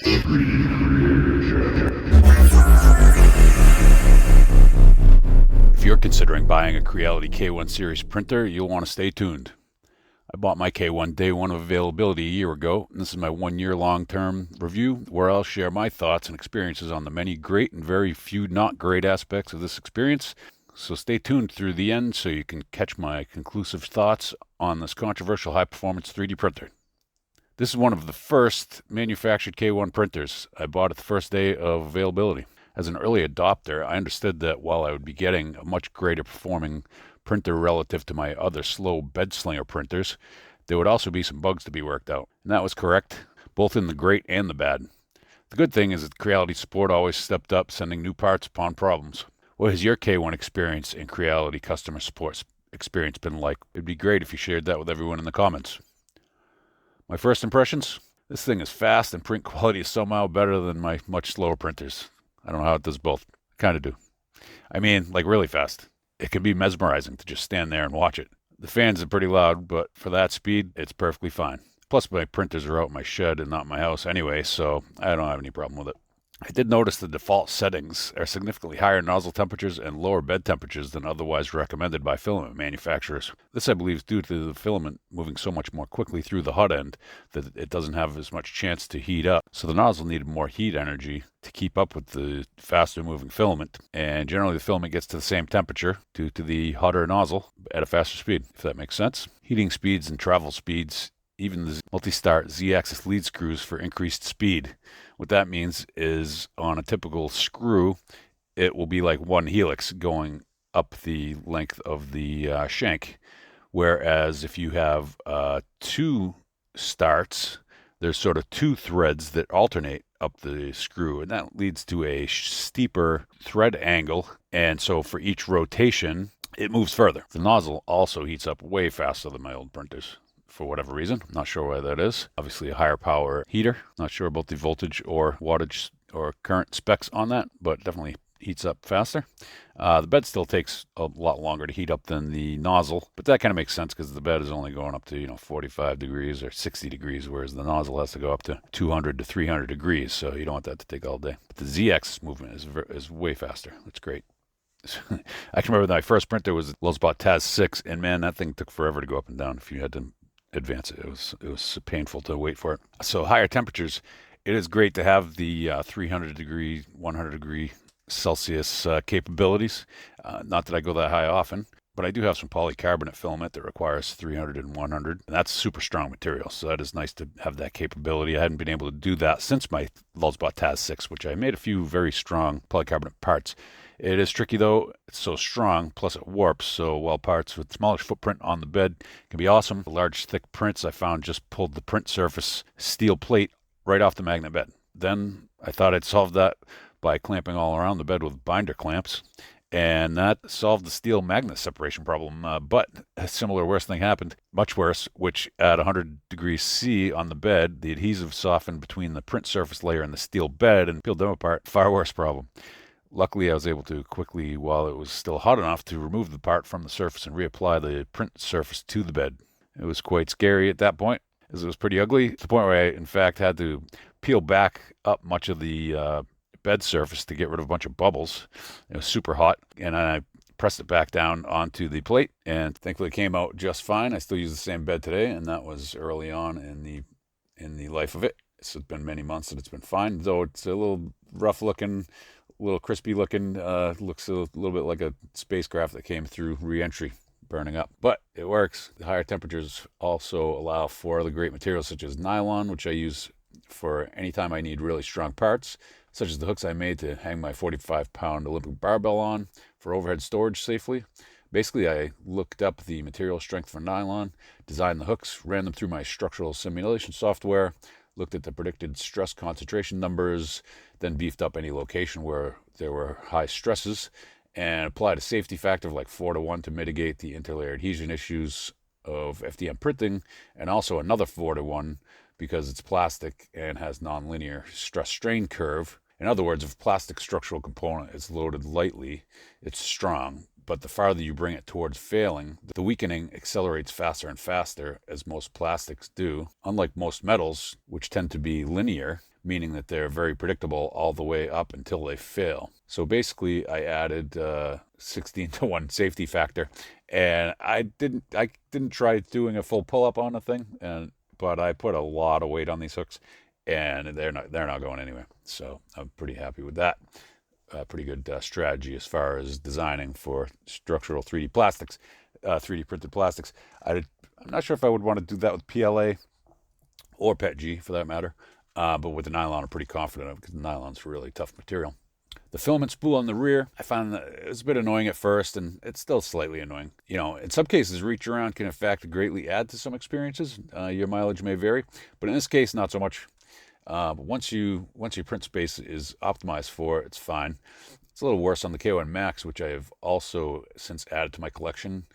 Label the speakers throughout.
Speaker 1: If you're considering buying a Creality K1 series printer, you'll want to stay tuned. I bought my K1 day one of availability a year ago, and this is my 1 year long-term review where I'll share my thoughts and experiences on the many great and very few not great aspects of this experience. So stay tuned through the end so you can catch my conclusive thoughts on this controversial high-performance 3D printer. This is one of the first manufactured K1 printers. I bought it the first day of availability. As an early adopter, I understood that while I would be getting a much greater performing printer relative to my other slow bedslinger printers, there would also be some bugs to be worked out. And that was correct, both in the great and the bad. The good thing is that Creality support always stepped up, sending new parts upon problems. What has your K1 experience and Creality customer support experience been like? It'd be great if you shared that with everyone in the comments. My first impressions? This thing is fast and print quality is somehow better than my much slower printers. I don't know how it does both. Kind of do. I mean, like really fast. It can be mesmerizing to just stand there and watch it. The fans are pretty loud, but for that speed, it's perfectly fine. Plus, my printers are out in my shed and not my house anyway, so I don't have any problem with it. I did notice the default settings are significantly higher nozzle temperatures and lower bed temperatures than otherwise recommended by filament manufacturers. This, I believe, is due to the filament moving so much more quickly through the hot end that it doesn't have as much chance to heat up. So the nozzle needed more heat energy to keep up with the faster moving filament, and generally the filament gets to the same temperature due to the hotter nozzle at a faster speed, if that makes sense. Heating speeds and travel speeds, even the multi-start Z-axis lead screws for increased speed. What that means is on a typical screw, it will be like one helix going up the length of the shank. Whereas if you have two starts, there's sort of two threads that alternate up the screw, and that leads to a steeper thread angle. And so for each rotation, it moves further. The nozzle also heats up way faster than my old printers. For whatever reason. I'm not sure why that is. Obviously a higher power heater. Not sure about the voltage or wattage or current specs on that, but definitely heats up faster. The bed still takes a lot longer to heat up than the nozzle, but that kind of makes sense because the bed is only going up to 45 degrees or 60 degrees, whereas the nozzle has to go up to 200 to 300 degrees, so you don't want that to take all day. But the ZX movement is way faster. That's great. I can remember my first printer was Lulzbot Taz 6, and man, that thing took forever to go up and down if you had to advance it. It was painful to wait for it. So higher temperatures, it is great to have the 300 degree, 100 degree Celsius capabilities. Not that I go that high often, but I do have some polycarbonate filament that requires 300 and 100. And that's super strong material, so that is nice to have that capability. I hadn't been able to do that since my Lulzbot Taz 6, which I made a few very strong polycarbonate parts. It is tricky though, it's so strong, plus it warps, so while parts with smallish footprint on the bed can be awesome, the large thick prints I found just pulled the print surface steel plate right off the magnet bed. Then I thought I'd solve that by clamping all around the bed with binder clamps, and that solved the steel magnet separation problem, but a similar worse thing happened, much worse, which at 100 degrees C on the bed, the adhesive softened between the print surface layer and the steel bed and peeled them apart. Far worse problem. Luckily, I was able to quickly, while it was still hot enough, to remove the part from the surface and reapply the print surface to the bed. It was quite scary at that point, as it was pretty ugly, to the point where I, in fact, had to peel back up much of the bed surface to get rid of a bunch of bubbles. It was super hot, and I pressed it back down onto the plate, and thankfully it came out just fine. I still use the same bed today, and that was early on in the life of it. It's been many months and it's been fine, though it's a little rough looking, a little crispy looking, looks a little bit like a spacecraft that came through re-entry, burning up. But it works. The higher temperatures also allow for other great materials such as nylon, which I use for any time I need really strong parts, such as the hooks I made to hang my 45-pound Olympic barbell on for overhead storage safely. Basically, I looked up the material strength for nylon, designed the hooks, ran them through my structural simulation software, looked at the predicted stress concentration numbers, then beefed up any location where there were high stresses, and applied a safety factor of like 4-to-1 to mitigate the interlayer adhesion issues of FDM printing, and also another 4-to-1 because it's plastic and has nonlinear stress strain curve. In other words, if a plastic structural component is loaded lightly, it's strong, but the farther you bring it towards failing, the weakening accelerates faster and faster, as most plastics do. Unlike most metals, which tend to be linear, meaning that they're very predictable all the way up until they fail. So basically, I added 16 to 1 safety factor, and I didn't try doing a full pull-up on the thing, but I put a lot of weight on these hooks, and they're not going anywhere. So I'm pretty happy with that. Pretty good strategy as far as designing for structural 3D plastics, 3D printed plastics. I'm not sure if I would want to do that with PLA or PETG for that matter, but with the nylon I'm pretty confident of, because the nylon's a really tough material. The filament spool on the rear, I found that it was a bit annoying at first, and it's still slightly annoying. In some cases, reach around can in fact greatly add to some experiences. Your mileage may vary, but in this case, not so much. But once your print space is optimized for it, it's fine. It's a little worse on the K1 Max, which I have also since added to my collection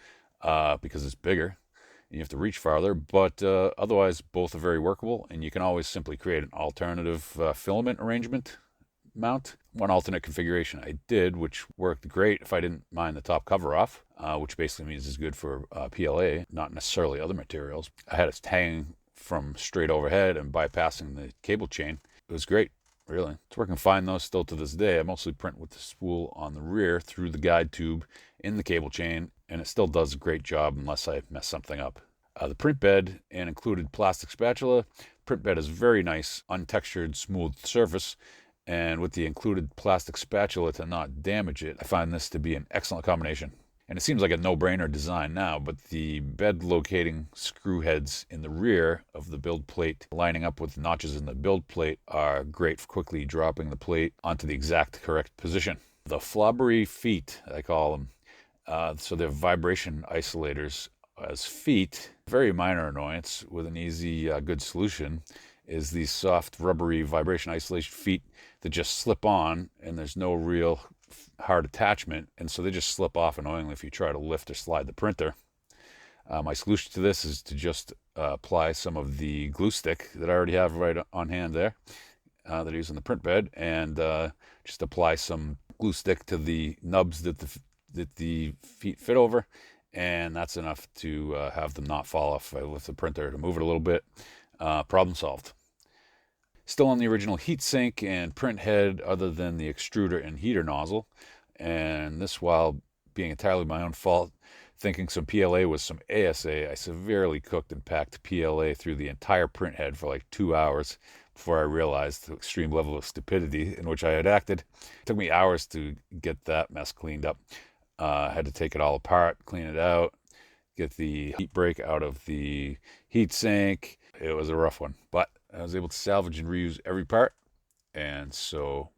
Speaker 1: because it's bigger and you have to reach farther. But otherwise, both are very workable, and you can always simply create an alternative filament arrangement mount. One alternate configuration I did, which worked great if I didn't mind the top cover off, which basically means it's good for PLA, not necessarily other materials. I had it hanging from straight overhead and bypassing the cable chain. It was great, really. It's working fine though still to this day. I mostly print with the spool on the rear through the guide tube in the cable chain, and it still does a great job unless I mess something up. The print bed and included plastic spatula. Print bed is very nice, untextured, smooth surface, and with the included plastic spatula to not damage it, I find this to be an excellent combination. And it seems like a no-brainer design now, but the bed locating screw heads in the rear of the build plate lining up with notches in the build plate are great for quickly dropping the plate onto the exact correct position. The flobbery feet, I call them, so they're vibration isolators as feet. Very minor annoyance with an easy, good solution is these soft, rubbery vibration isolation feet that just slip on, and there's no real hard attachment, and so they just slip off annoyingly if you try to lift or slide the printer. My solution to this is to just apply some of the glue stick that I already have right on hand there that I use in the print bed, and just apply some glue stick to the nubs that the feet fit over, and that's enough to have them not fall off. I lift the printer to move it a little bit. Problem solved. Still on the original heat sink and print head other than the extruder and heater nozzle, and this while being entirely my own fault. Thinking some PLA was some ASA, I severely cooked and packed PLA through the entire print head for like 2 hours before I realized the extreme level of stupidity in which I had acted. It took me hours to get that mess cleaned up. I had to take it all apart, clean it out, get the heat break out of the heat sink. It was a rough one, but I was able to salvage and reuse every part, and so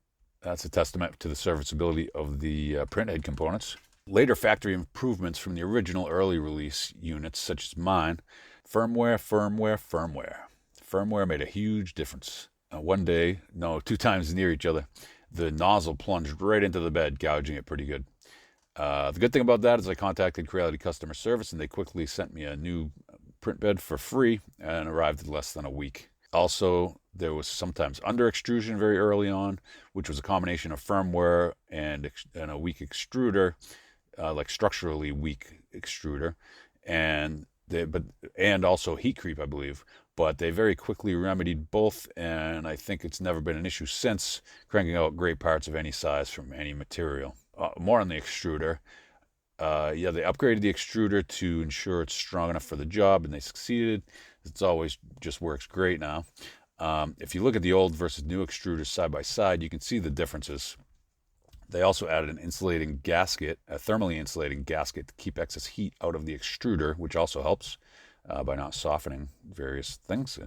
Speaker 1: that's a testament to the serviceability of the print head components. Later factory improvements from the original early release units, such as mine, firmware made a huge difference. One day, no, 2 times near each other, the nozzle plunged right into the bed, gouging it pretty good. The good thing about that is I contacted Creality customer service, and they quickly sent me a new print bed for free, and arrived in less than a week. Also, there was sometimes under extrusion very early on, which was a combination of firmware and a weak extruder, like structurally weak extruder, and also heat creep, I believe. But they very quickly remedied both, and I think it's never been an issue since, cranking out great parts of any size from any material. More on the extruder. They upgraded the extruder to ensure it's strong enough for the job, and they succeeded. It's always just works great now. If you look at the old versus new extruders side by side, you can see the differences. They also added an insulating gasket, a thermally insulating gasket, to keep excess heat out of the extruder, which also helps by not softening various things.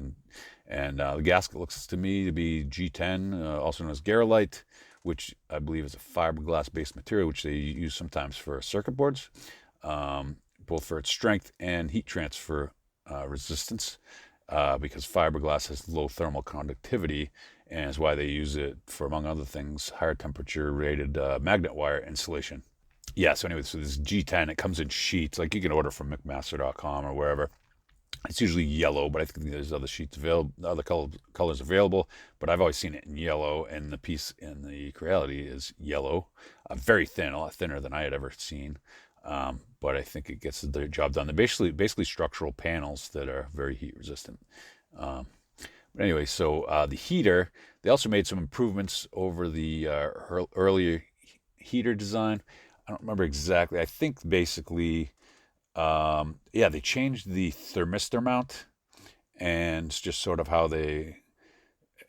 Speaker 1: And the gasket looks to me to be G10, also known as Creality, which I believe is a fiberglass-based material, which they use sometimes for circuit boards, both for its strength and heat transfer resistance, because fiberglass has low thermal conductivity, and is why they use it for, among other things, higher temperature rated magnet wire insulation. So anyway, so this G10, it comes in sheets, like you can order from McMaster.com or wherever. It's usually yellow, but I think there's other sheets available, other colors available. But I've always seen it in yellow, and the piece in the Creality is yellow, very thin, a lot thinner than I had ever seen. But I think it gets the job done. They're basically structural panels that are very heat resistant. Um, but anyway, so the heater, they also made some improvements over the earlier heater design. I don't remember exactly. I think basically, yeah, they changed the thermistor mount and just sort of how they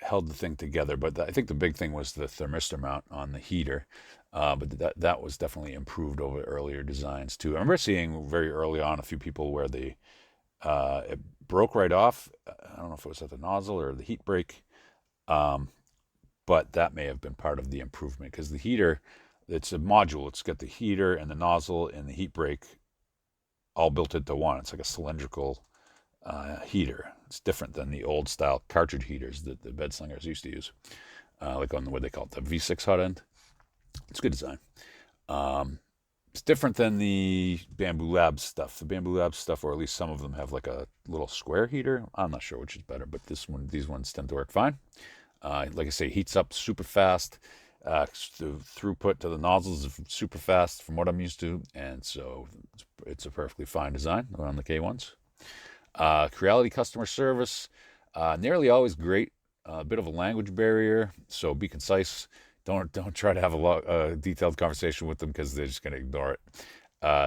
Speaker 1: held the thing together. But I think the big thing was the thermistor mount on the heater. But that was definitely improved over earlier designs too. I remember seeing very early on a few people where it broke right off. I don't know if it was at the nozzle or the heat break, um, but that may have been part of the improvement because the heater, it's a module. It's got the heater and the nozzle and the heat break all built into one. It's like a cylindrical heater. It's different than the old style cartridge heaters that the bedslingers used to use, like on what they call it, the V6 hot end. It's good design. Um, it's different than the Bamboo Labs stuff. The Bamboo Labs stuff, or at least some of them, have like a little square heater. I'm not sure which is better, but these ones tend to work fine. Like I say, heats up super fast. The throughput to the nozzles is super fast from what I'm used to, and so it's a perfectly fine design on the K1s. Creality customer service, nearly always great. A bit of a language barrier, so be concise. Don't try to have a detailed conversation with them because they're just going to ignore it.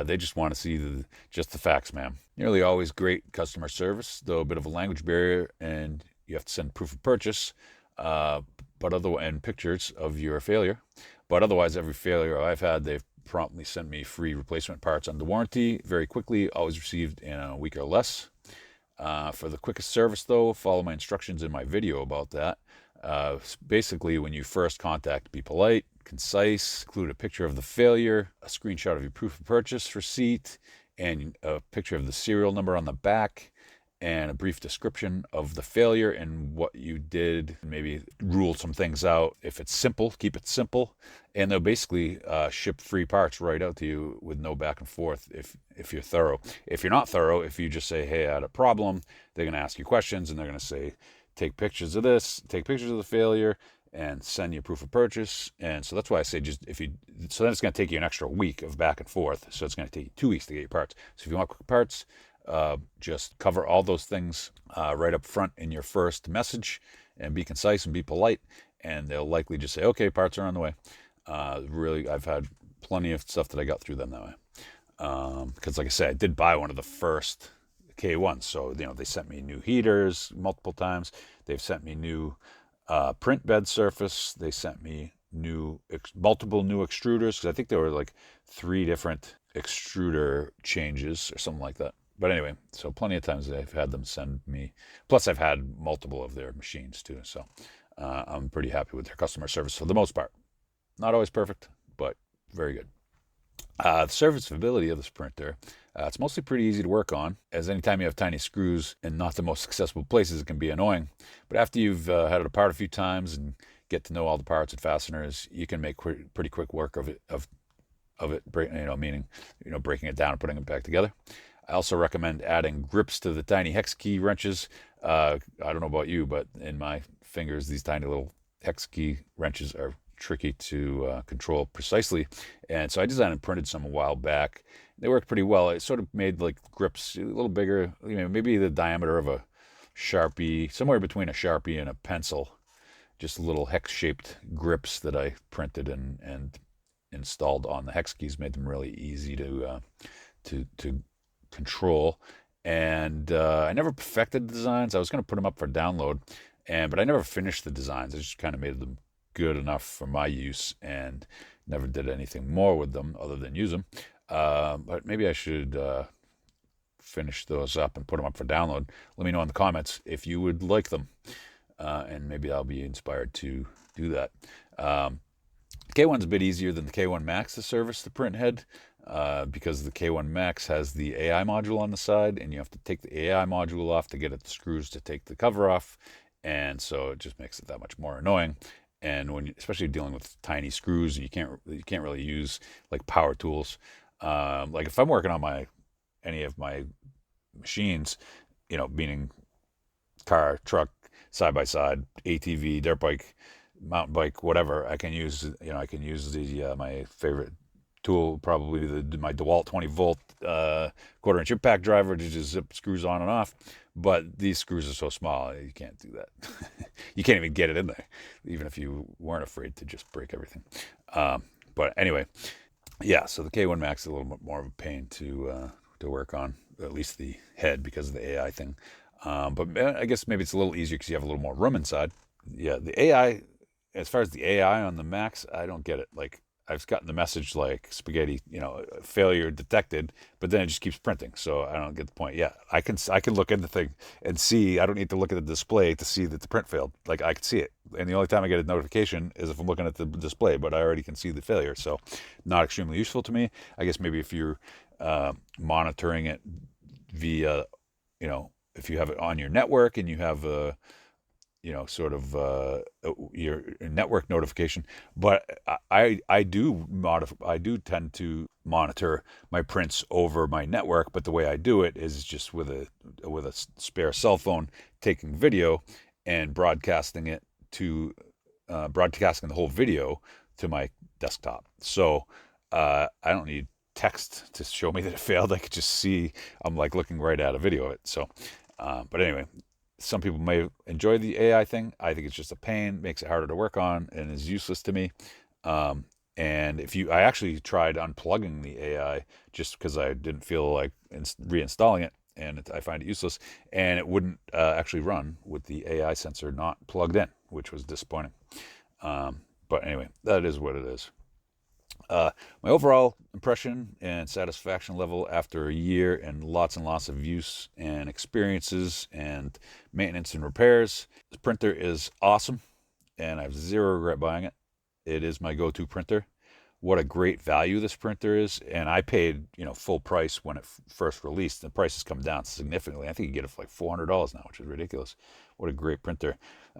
Speaker 1: They just want to see just the facts, ma'am. Nearly always great customer service, though a bit of a language barrier, and you have to send proof of purchase, uh, and pictures of your failure. But otherwise, every failure I've had, they've promptly sent me free replacement parts under warranty very quickly, always received in a week or less. For the quickest service, though, follow my instructions in my video about that. Basically, when you first contact, be polite, concise, include a picture of the failure, a screenshot of your proof of purchase receipt, and a picture of the serial number on the back, and a brief description of the failure and what you did. Maybe rule some things out. If it's simple, keep it simple. And they'll basically ship free parts right out to you with no back and forth if you're thorough. If you're not thorough, if you just say, hey, I had a problem, they're going to ask you questions and they're going to say, take pictures of this, take pictures of the failure, and send you proof of purchase. And so that's why I say so then it's going to take you an extra week of back and forth. So it's going to take you 2 weeks to get your parts. So if you want quick parts, just cover all those things right up front in your first message and be concise and be polite. And they'll likely just say, okay, parts are on the way. Really, I've had plenty of stuff that I got through them that way. Because like I said, I did buy one of the first K1s. So, they sent me new heaters multiple times. They've sent me new print bed surface. They sent me multiple new extruders, because I think there were like 3 different extruder changes or something like that. But anyway, so plenty of times I've had them send me. Plus, I've had multiple of their machines too. So I'm pretty happy with their customer service for the most part. Not always perfect, but very good. The serviceability of this printer, it's mostly pretty easy to work on, as anytime you have tiny screws in not the most accessible places, it can be annoying. But after you've had it apart a few times and get to know all the parts and fasteners, you can make pretty quick work of it, meaning, breaking it down and putting it back together. I also recommend adding grips to the tiny hex key wrenches. I don't know about you, but in my fingers, these tiny little hex key wrenches are tricky to control precisely. And so I designed and printed some a while back. They worked pretty well. It sort of made like grips a little bigger, maybe the diameter of a Sharpie, somewhere between a Sharpie and a pencil. Just little hex-shaped grips that I printed and installed on the hex keys, made them really easy to control. And I never perfected the designs. I was going to put them up for download, but I never finished the designs. I just kind of made them good enough for my use and never did anything more with them other than use them. But maybe I should finish those up and put them up for download. Let me know in the comments if you would like them, and maybe I'll be inspired to do that. K1's a bit easier than the K1 Max to service the print head, because the K1 Max has the AI module on the side, and you have to take the AI module off to get at the screws to take the cover off, and so it just makes it that much more annoying. And especially dealing with tiny screws, you can't really use like power tools. Like if I'm working on any of my machines, meaning car, truck, side by side, ATV, dirt bike, mountain bike, whatever. I can use the my favorite tool, probably my DeWalt 20 volt quarter inch impact driver to just zip screws on and off. But these screws are so small, you can't do that. You can't even get it in there, even if you weren't afraid to just break everything. But anyway, yeah. So the K1 Max is a little bit more of a pain to work on, at least the head because of the AI thing. But I guess maybe it's a little easier because you have a little more room inside. Yeah, the AI, as far as the AI on the Max, I don't get it. Like I've gotten the message like spaghetti, failure detected, but then it just keeps printing. So I don't get the point. Yeah, I can look in the thing and see. I don't need to look at the display to see that the print failed. Like I can see it, and the only time I get a notification is if I'm looking at the display. But I already can see the failure, so not extremely useful to me. I guess maybe if you're monitoring it via, if you have it on your network and you have a sort of your network notification. But I do tend to monitor my prints over my network. But the way I do it is just with a spare cell phone, taking video and broadcasting the whole video to my desktop. So I don't need text to show me that it failed. I could just see I'm like looking right at a video of it. So, but anyway, some people may enjoy the AI thing. I think it's just a pain, makes it harder to work on, and is useless to me. And I actually tried unplugging the AI just because I didn't feel like reinstalling it, and I find it useless. And it wouldn't actually run with the AI sensor not plugged in, which was disappointing. But anyway, that is what it is. My overall impression and satisfaction level after a year and lots of use and experiences and maintenance and repairs. The printer is awesome, and I have zero regret buying it. It is my go-to printer. What a great value this printer is, and I paid full price when it first released. The price has come down significantly. I think you get it for like $400 now, which is ridiculous. What a great printer!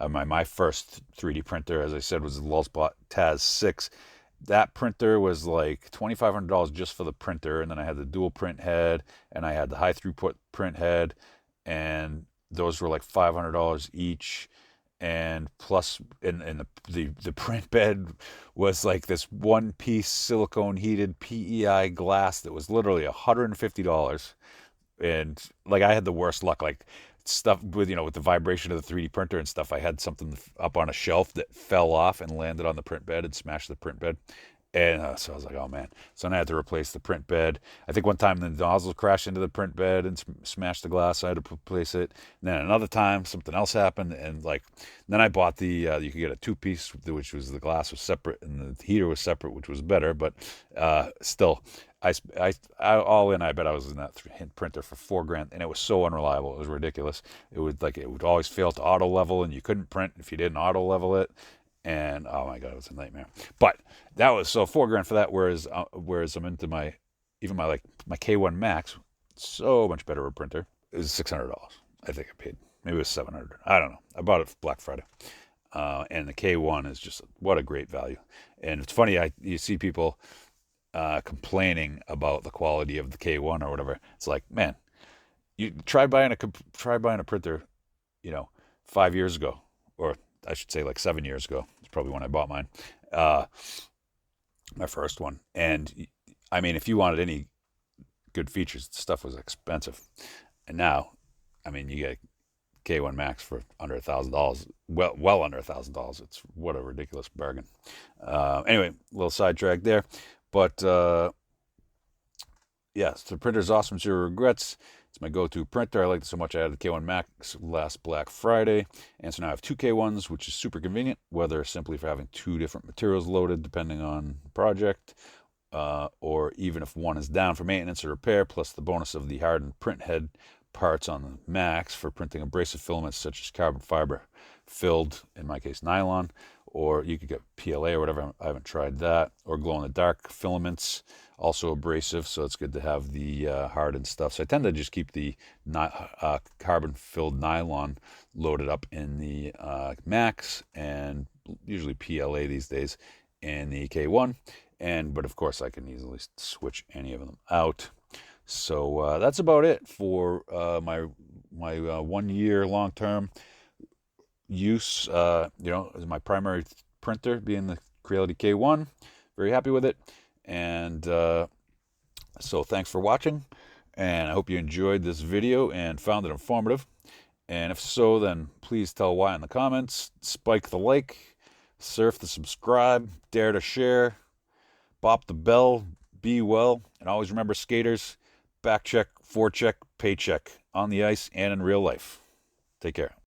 Speaker 1: My first 3D printer, as I said, was the Lulzbot Taz 6. That printer was like $2,500 just for the printer, and then I had the dual print head, and I had the high throughput print head, and those were like $500 each. And plus, in the print bed was like this one piece silicone heated PEI glass that was literally $150. And like I had the worst luck, like stuff with the vibration of the 3D printer and stuff. I had something up on a shelf that fell off and landed on the print bed and smashed the print bed. And so I was like, oh man. So then I had to replace the print bed. I think one time the nozzle crashed into the print bed and smashed the glass. So I had to replace it. And then another time something else happened. And then I bought you could get a two-piece, which was the glass was separate and the heater was separate, which was better. But still, all in, I bet I was in that printer for $4,000, and it was so unreliable. It was ridiculous. It would always fail to auto level, and you couldn't print if you didn't auto level it. And oh my god, it was a nightmare. But that was so $4,000 for that. Whereas I'm into my K1 Max, so much better a printer, is $600. I think I paid. Maybe it was $700. I don't know. I bought it for Black Friday. And the K1 is just what a great value. And it's funny, you see people complaining about the quality of the K1 or whatever. It's like, man, you try buying a printer, 5 years ago, or I should say like 7 years ago. It's probably when I bought mine, my first one. And I mean, if you wanted any good features, the stuff was expensive. And now, I mean, you get K1 Max for under $1,000. Well under $1,000. It's what a ridiculous bargain. Anyway, a little sidetrack there. But yes, the printer's awesome. Zero regrets. It's my go-to printer. I liked it so much I had the K1 Max last Black Friday. And so now I have two K1s, which is super convenient, whether simply for having two different materials loaded depending on the project, or even if one is down for maintenance or repair, plus the bonus of the hardened print head parts on the Max for printing abrasive filaments such as carbon fiber filled, in my case, nylon, or you could get PLA or whatever. I haven't tried that. Or glow-in-the-dark filaments, also abrasive, so it's good to have the hardened stuff. So I tend to just keep the carbon-filled nylon loaded up in the Max, and usually PLA these days in the K1. But of course, I can easily switch any of them out. So that's about it for my my 1 year long term use, as my primary printer being the Creality K1. Very happy with it. And so thanks for watching. And I hope you enjoyed this video and found it informative. And if so, then please tell why in the comments. Spike the like, surf the subscribe, dare to share, bop the bell, be well, and always remember, skaters, back check, forecheck, paycheck on the ice and in real life. Take care.